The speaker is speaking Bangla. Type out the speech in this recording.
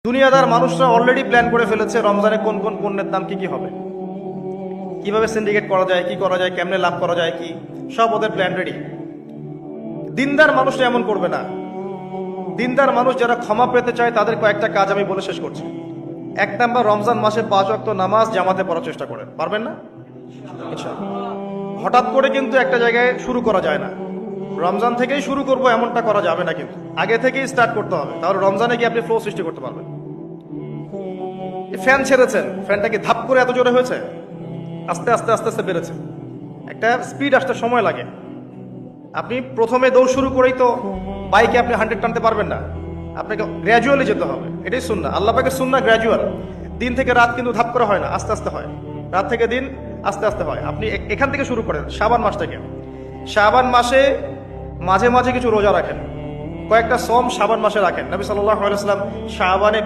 দুনিয়াদার মানুষরা অলরেডি প্ল্যান করে ফেলেছে রমজানে কোন কোন পণ্যের দাম কি কি হবে, কিভাবে সিন্ডিকেট করা যায়, কি করা যায়, কেমনে লাভ করা যায়, কি সব ওদের প্ল্যান রেডি। দিনদার মানুষরা এমন করবে না। দিনদার মানুষ যারা ক্ষমা পেতে চায় তাদের কয়েকটা কাজ আমি বলে শেষ করছি। 1 নাম্বার, রমজান মাসে 5 ওয়াক্ত নামাজ জামাতে পড়ার চেষ্টা করেন। পারবেন না? ইনশাআল্লাহ। হঠাৎ করে কিন্তু একটা জায়গায় শুরু করা যায় না। রমজান থেকেই শুরু করব এমনটা করা যাবে না, কিন্তু আগে থেকেই স্টার্ট করতে হবে, তাহলে রমজানে গিয়ে আপনি ফ্লো সৃষ্টি করতে পারবেন। ফ্যান ছেড়েছেন, ফ্যানটা কি ধাপ করে এত জোরে হয়েছে? আস্তে আস্তে আস্তে আস্তে বেড়েছে। একটা স্পিড আসতে সময় লাগে। আপনি প্রথমে দৌড় শুরু করেই তো বাইকে আপনি 100 টানতে পারবেন না, আপনাকে গ্র্যাজুয়ালি যেতে হবে। এটাই সুন্নাহ, আল্লাহ পাকের সুন্নাহ গ্র্যাজুয়াল। দিন থেকে রাত কিন্তু ধাপ করে হয় না, আস্তে আস্তে হয়। রাত থেকে দিন আস্তে আস্তে হয়। আপনি এখান থেকে শুরু করেন, শাবান মাস থেকে। শাবান মাসে মাঝে মাঝে কিছু রোজা রাখেন, কয়েকটা সম শাবান মাসে রাখেন। নবী সাল্লাল্লাহু আলাইহি ওয়াসাল্লাম শাবানে